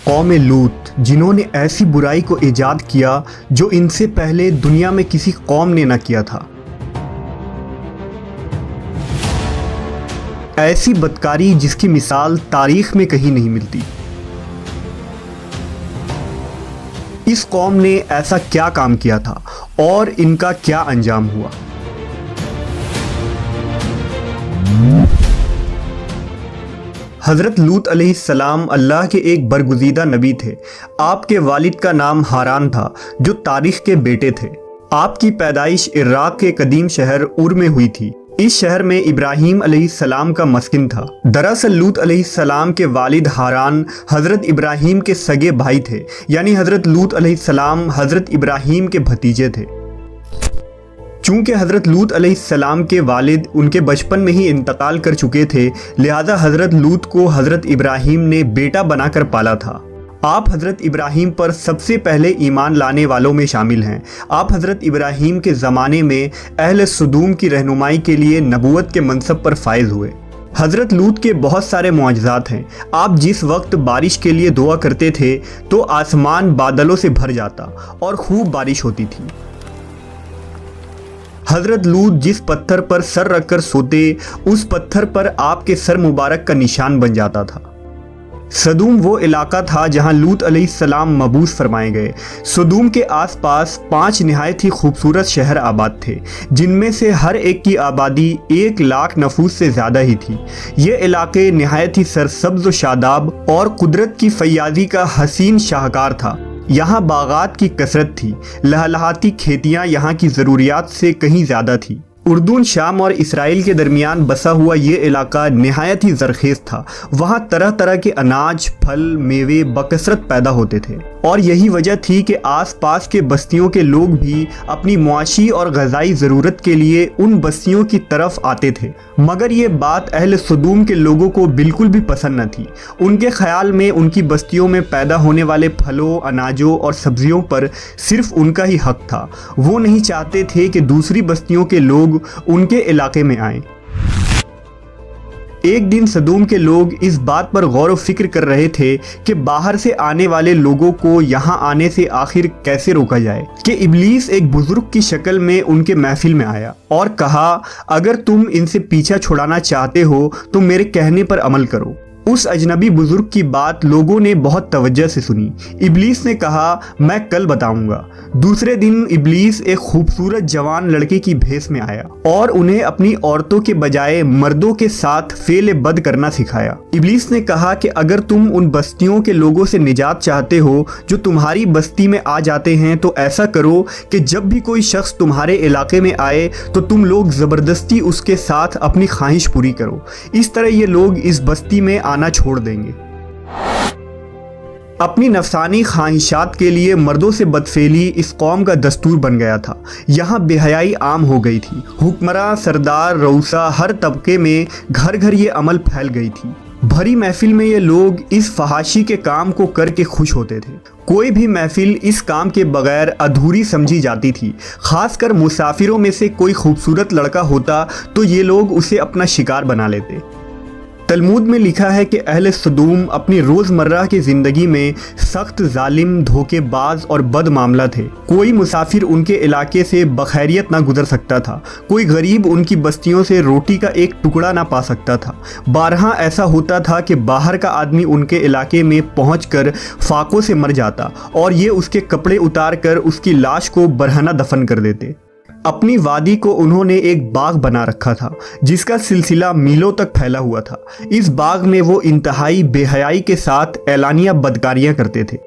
قوم لوط جنہوں نے ایسی برائی کو ایجاد کیا جو ان سے پہلے دنیا میں کسی قوم نے نہ کیا تھا۔ ایسی بدکاری جس کی مثال تاریخ میں کہیں نہیں ملتی۔ اس قوم نے ایسا کیا کام کیا تھا اور ان کا کیا انجام ہوا؟ حضرت لوط علیہ السلام اللہ کے ایک برگزیدہ نبی تھے۔ آپ کے والد کا نام ہاران تھا جو تاریخ کے بیٹے تھے۔ آپ کی پیدائش عراق کے قدیم شہر اور میں ہوئی تھی۔ اس شہر میں ابراہیم علیہ السلام کا مسکن تھا۔ دراصل لوط علیہ السلام کے والد ہاران حضرت ابراہیم کے سگے بھائی تھے، یعنی حضرت لوط علیہ السلام حضرت ابراہیم کے بھتیجے تھے۔ چونکہ حضرت لوط علیہ السلام کے والد ان کے بچپن میں ہی انتقال کر چکے تھے، لہذا حضرت لوط کو حضرت ابراہیم نے بیٹا بنا کر پالا تھا۔ آپ حضرت ابراہیم پر سب سے پہلے ایمان لانے والوں میں شامل ہیں۔ آپ حضرت ابراہیم کے زمانے میں اہل سدوم کی رہنمائی کے لیے نبوت کے منصب پر فائز ہوئے۔ حضرت لوط کے بہت سارے معجزات ہیں۔ آپ جس وقت بارش کے لیے دعا کرتے تھے تو آسمان بادلوں سے بھر جاتا اور خوب بارش ہوتی تھی۔ حضرت لوط جس پتھر پر سر رکھ کر سوتے، اس پتھر پر آپ کے سر مبارک کا نشان بن جاتا تھا۔ سدوم وہ علاقہ تھا جہاں لوط علیہ السلام مبعوث فرمائے گئے۔ سدوم کے آس پاس 5 نہایت ہی خوبصورت شہر آباد تھے، جن میں سے ہر ایک کی آبادی 1 لاکھ نفوس سے زیادہ ہی تھی۔ یہ علاقے نہایت ہی سرسبز و شاداب اور قدرت کی فیاضی کا حسین شاہکار تھا۔ یہاں باغات کی کثرت تھی، لہلہاتی کھیتیاں یہاں کی ضروریات سے کہیں زیادہ تھی۔ اردن، شام اور اسرائیل کے درمیان بسا ہوا یہ علاقہ نہایت ہی زرخیز تھا۔ وہاں طرح طرح کے اناج، پھل، میوے بکثرت پیدا ہوتے تھے، اور یہی وجہ تھی کہ آس پاس کے بستیوں کے لوگ بھی اپنی معاشی اور غذائی ضرورت کے لیے ان بستیوں کی طرف آتے تھے۔ مگر یہ بات اہل سدوم کے لوگوں کو بالکل بھی پسند نہ تھی۔ ان کے خیال میں ان کی بستیوں میں پیدا ہونے والے پھلوں، اناجوں اور سبزیوں پر صرف ان کا ہی حق تھا۔ وہ نہیں چاہتے تھے کہ دوسری بستیوں کے لوگ ان کے علاقے میں آئیں۔ ایک دن سدوم کے لوگ اس بات پر غور و فکر کر رہے تھے کہ باہر سے آنے والے لوگوں کو یہاں آنے سے آخر کیسے روکا جائے، کہ ابلیس ایک بزرگ کی شکل میں ان کے محفل میں آیا اور کہا، اگر تم ان سے پیچھا چھڑانا چاہتے ہو تو میرے کہنے پر عمل کرو۔ اس اجنبی بزرگ کی بات لوگوں نے بہت توجہ سے سنی۔ ابلیس نے کہا، میں کل بتاؤں گا۔ دوسرے دن ابلیس ایک خوبصورت جوان لڑکے کی بھیس میں آیا اور انہیں اپنی عورتوں کے بجائے مردوں کے ساتھ فعل بد کرنا سکھایا۔ ابلیس نے کہا کہ اگر تم ان بستیوں کے لوگوں سے نجات چاہتے ہو جو تمہاری بستی میں آ جاتے ہیں تو ایسا کرو کہ جب بھی کوئی شخص تمہارے علاقے میں آئے تو تم لوگ زبردستی اس کے ساتھ اپنی خواہش پوری کرو۔ اس طرح یہ لوگ اس بستی میں آنا چھوڑ دیں گے۔ اپنی نفسانی خواہشات کے لیے مردوں سے بدفعلی اس قوم کا دستور بن گیا تھا۔ یہاں بے حیائی عام ہو گئی تھی۔ حکمراں، سردار، رؤسا، ہر طبقے میں گھر گھر یہ عمل پھیل گئی تھی۔ بھری محفل میں یہ لوگ اس فحاشی کے کام کو کر کے خوش ہوتے تھے۔ کوئی بھی محفل اس کام کے بغیر ادھوری سمجھی جاتی تھی۔ خاص کر مسافروں میں سے کوئی خوبصورت لڑکا ہوتا تو یہ لوگ اسے اپنا شکار بنا لیتے۔ تلمود میں لکھا ہے کہ اہل سدوم اپنی روزمرہ کی زندگی میں سخت ظالم، دھوکے باز اور بد معاملہ تھے۔ کوئی مسافر ان کے علاقے سے بخیریت نہ گزر سکتا تھا۔ کوئی غریب ان کی بستیوں سے روٹی کا ایک ٹکڑا نہ پا سکتا تھا۔ بارہا ایسا ہوتا تھا کہ باہر کا آدمی ان کے علاقے میں پہنچ کر فاقوں سے مر جاتا اور یہ اس کے کپڑے اتار کر اس کی لاش کو برہنہ دفن کر دیتے۔ اپنی وادی کو انہوں نے ایک باغ بنا رکھا تھا جس کا سلسلہ میلوں تک پھیلا ہوا تھا۔ اس باغ میں وہ انتہائی بے حیائی کے ساتھ اعلانیہ بدکاریاں کرتے تھے۔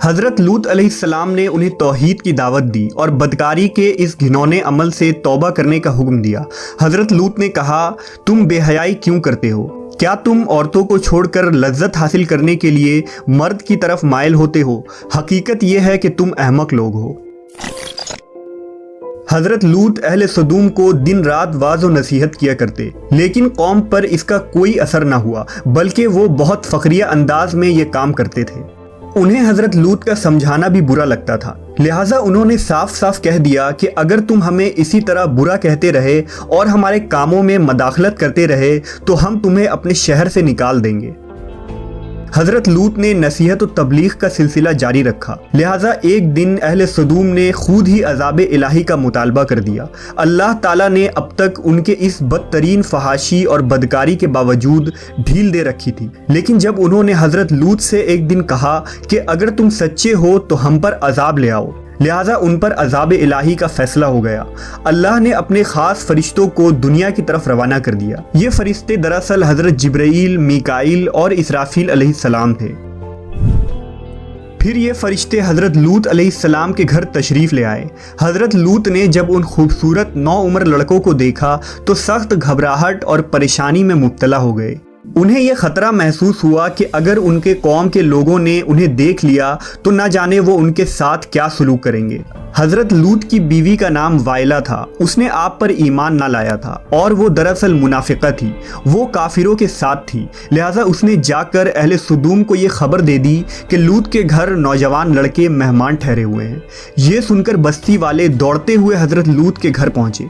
حضرت لوط علیہ السلام نے انہیں توحید کی دعوت دی اور بدکاری کے اس گھنونے عمل سے توبہ کرنے کا حکم دیا۔ حضرت لوط نے کہا، تم بے حیائی کیوں کرتے ہو؟ کیا تم عورتوں کو چھوڑ کر لذت حاصل کرنے کے لیے مرد کی طرف مائل ہوتے ہو؟ حقیقت یہ ہے کہ تم احمق لوگ ہو۔ حضرت لوط اہل سدوم کو دن رات واعظ و نصیحت کیا کرتے، لیکن قوم پر اس کا کوئی اثر نہ ہوا، بلکہ وہ بہت فخریہ انداز میں یہ کام کرتے تھے۔ انہیں حضرت لوط کا سمجھانا بھی برا لگتا تھا، لہٰذا انہوں نے صاف صاف کہہ دیا کہ اگر تم ہمیں اسی طرح برا کہتے رہے اور ہمارے کاموں میں مداخلت کرتے رہے تو ہم تمہیں اپنے شہر سے نکال دیں گے۔ حضرت لوط نے نصیحت و تبلیغ کا سلسلہ جاری رکھا، لہٰذا ایک دن اہل سدوم نے خود ہی عذاب الہی کا مطالبہ کر دیا۔ اللہ تعالیٰ نے اب تک ان کے اس بدترین فحاشی اور بدکاری کے باوجود ڈھیل دے رکھی تھی، لیکن جب انہوں نے حضرت لوط سے ایک دن کہا کہ اگر تم سچے ہو تو ہم پر عذاب لے آؤ، لہٰذا ان پر عذاب الہی کا فیصلہ ہو گیا۔ اللہ نے اپنے خاص فرشتوں کو دنیا کی طرف روانہ کر دیا۔ یہ فرشتے دراصل حضرت جبرائیل، میکائیل اور اسرافیل علیہ السلام تھے۔ پھر یہ فرشتے حضرت لوط علیہ السلام کے گھر تشریف لے آئے۔ حضرت لوط نے جب ان خوبصورت نوعمر لڑکوں کو دیکھا تو سخت گھبراہٹ اور پریشانی میں مبتلا ہو گئے۔ انہیں یہ خطرہ محسوس ہوا کہ اگر ان کے قوم کے لوگوں نے انہیں دیکھ لیا تو نہ جانے وہ ان کے ساتھ کیا سلوک کریں گے۔ حضرت لوط کی بیوی کا نام وائلہ تھا، اس نے آپ پر ایمان نہ لایا تھا اور وہ دراصل منافقہ تھی، وہ کافروں کے ساتھ تھی، لہٰذا اس نے جا کر اہل سدوم کو یہ خبر دے دی کہ لوط کے گھر نوجوان لڑکے مہمان ٹھہرے ہوئے ہیں۔ یہ سن کر بستی والے دوڑتے ہوئے حضرت لوط کے گھر پہنچے۔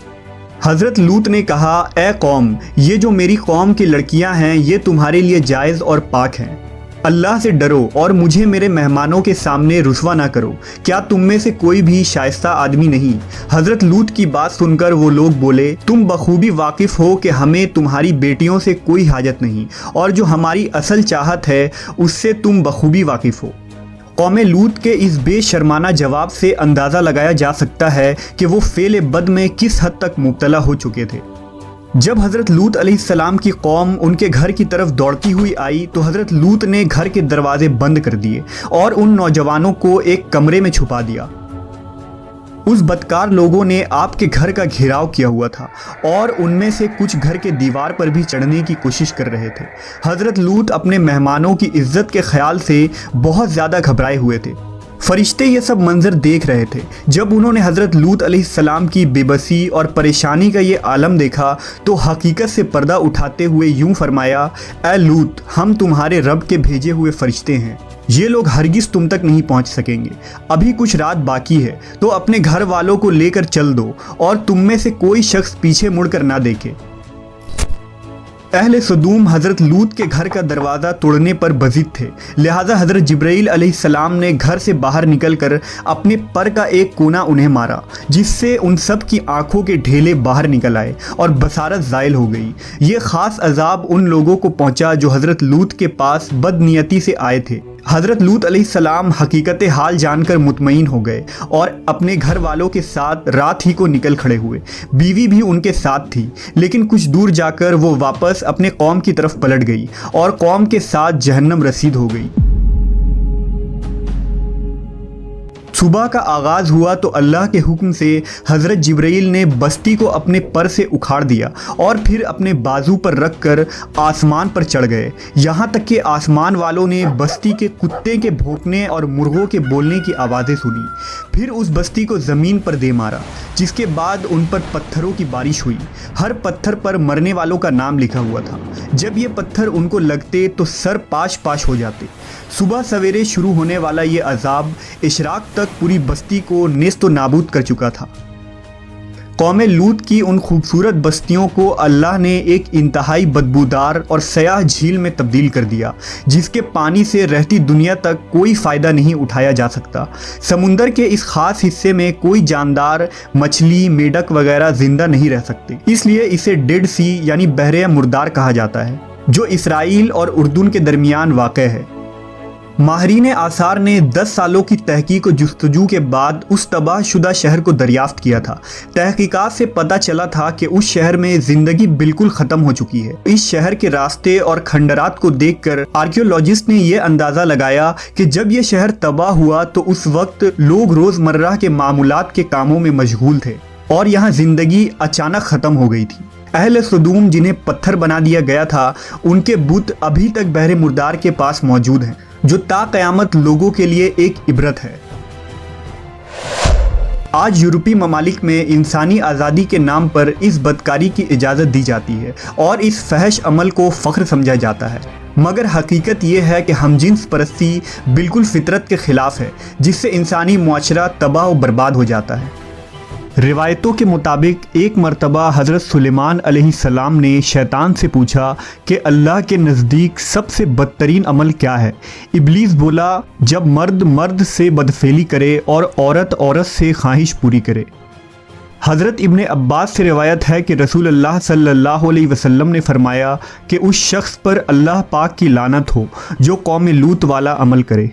حضرت لوط نے کہا، اے قوم، یہ جو میری قوم کی لڑکیاں ہیں یہ تمہارے لیے جائز اور پاک ہیں، اللہ سے ڈرو اور مجھے میرے مہمانوں کے سامنے رسوا نہ کرو۔ کیا تم میں سے کوئی بھی شائستہ آدمی نہیں؟ حضرت لوط کی بات سن کر وہ لوگ بولے، تم بخوبی واقف ہو کہ ہمیں تمہاری بیٹیوں سے کوئی حاجت نہیں، اور جو ہماری اصل چاہت ہے اس سے تم بخوبی واقف ہو۔ قوم لوط کے اس بے شرمانہ جواب سے اندازہ لگایا جا سکتا ہے کہ وہ فعل بد میں کس حد تک مبتلا ہو چکے تھے۔ جب حضرت لوط علیہ السلام کی قوم ان کے گھر کی طرف دوڑتی ہوئی آئی تو حضرت لوط نے گھر کے دروازے بند کر دیے اور ان نوجوانوں کو ایک کمرے میں چھپا دیا۔ اس بدکار لوگوں نے آپ کے گھر کا گھیراؤ کیا ہوا تھا اور ان میں سے کچھ گھر کے دیوار پر بھی چڑھنے کی کوشش کر رہے تھے۔ حضرت لوط اپنے مہمانوں کی عزت کے خیال سے بہت زیادہ گھبرائے ہوئے تھے۔ فرشتے یہ سب منظر دیکھ رہے تھے۔ جب انہوں نے حضرت لوط علیہ السلام کی بے بسی اور پریشانی کا یہ عالم دیکھا تو حقیقت سے پردہ اٹھاتے ہوئے یوں فرمایا، اے لوط، ہم تمہارے رب کے بھیجے ہوئے فرشتے ہیں، یہ لوگ ہرگز تم تک نہیں پہنچ سکیں گے۔ ابھی کچھ رات باقی ہے تو اپنے گھر والوں کو لے کر چل دو اور تم میں سے کوئی شخص پیچھے مڑ کر نہ دیکھے۔ اہل سدوم حضرت لوط کے گھر کا دروازہ توڑنے پر بضد تھے، لہٰذا حضرت جبرائیل علیہ السلام نے گھر سے باہر نکل کر اپنے پر کا ایک کونا انہیں مارا، جس سے ان سب کی آنکھوں کے ڈھیلے باہر نکل آئے اور بصارت زائل ہو گئی۔ یہ خاص عذاب ان لوگوں کو پہنچا جو حضرت لوط کے پاس بد نیتی سے آئے تھے۔ حضرت لوط علیہ السلام حقیقت حال جان کر مطمئن ہو گئے اور اپنے گھر والوں کے ساتھ رات ہی کو نکل کھڑے ہوئے۔ بیوی بھی ان کے ساتھ تھی، لیکن کچھ دور جا کر وہ واپس اپنے قوم کی طرف پلٹ گئی اور قوم کے ساتھ جہنم رسید ہو گئی۔ صبح کا آغاز ہوا تو اللہ کے حکم سے حضرت جبرائیل نے بستی کو اپنے پر سے اکھاڑ دیا اور پھر اپنے بازو پر رکھ کر آسمان پر چڑھ گئے، یہاں تک کہ آسمان والوں نے بستی کے کتے کے بھونکنے اور مرغوں کے بولنے کی آوازیں سنی۔ پھر اس بستی کو زمین پر دے مارا، جس کے بعد ان پر پتھروں کی بارش ہوئی۔ ہر پتھر پر مرنے والوں کا نام لکھا ہوا تھا۔ جب یہ پتھر ان کو لگتے تو سر پاش پاش ہو جاتے۔ صبح سویرے شروع ہونے والا یہ عذاب اشراق تک پوری بستی کو نیست و نابود کر چکا تھا۔ قوم لوط کی ان خوبصورت بستیوں کو اللہ نے ایک انتہائی بدبودار اور سیاہ جھیل میں تبدیل کر دیا، جس کے پانی سے رہتی دنیا تک کوئی فائدہ نہیں اٹھایا جا سکتا۔ سمندر کے اس خاص حصے میں کوئی جاندار، مچھلی، میڈک وغیرہ زندہ نہیں رہ سکتے، اس لیے اسے ڈیڈ سی یعنی بحر مردار کہا جاتا ہے، جو اسرائیل اور اردن کے درمیان واقع ہے۔ ماہرین آثار نے 10 سالوں کی تحقیق و جستجو کے بعد اس تباہ شدہ شہر کو دریافت کیا تھا۔ تحقیقات سے پتہ چلا تھا کہ اس شہر میں زندگی بالکل ختم ہو چکی ہے۔ اس شہر کے راستے اور کھنڈرات کو دیکھ کر آرکیولوجسٹ نے یہ اندازہ لگایا کہ جب یہ شہر تباہ ہوا تو اس وقت لوگ روزمرہ کے معمولات کے کاموں میں مشغول تھے اور یہاں زندگی اچانک ختم ہو گئی تھی۔ اہل سدوم جنہیں پتھر بنا دیا گیا تھا، ان کے بت ابھی تک بحر مردار کے پاس موجود ہیں، جو تا قیامت لوگوں کے لیے ایک عبرت ہے۔ آج یورپی ممالک میں انسانی آزادی کے نام پر اس بدکاری کی اجازت دی جاتی ہے اور اس فحش عمل کو فخر سمجھا جاتا ہے، مگر حقیقت یہ ہے کہ ہم جنس پرستی بالکل فطرت کے خلاف ہے، جس سے انسانی معاشرہ تباہ و برباد ہو جاتا ہے۔ روایتوں کے مطابق ایک مرتبہ حضرت سلیمان علیہ السلام نے شیطان سے پوچھا کہ اللہ کے نزدیک سب سے بدترین عمل کیا ہے؟ ابلیس بولا، جب مرد مرد سے بدفعلی کرے اور عورت عورت سے خواہش پوری کرے۔ حضرت ابن عباس سے روایت ہے کہ رسول اللہ صلی اللہ علیہ وسلم نے فرمایا کہ اس شخص پر اللہ پاک کی لعنت ہو جو قوم لوط والا عمل کرے۔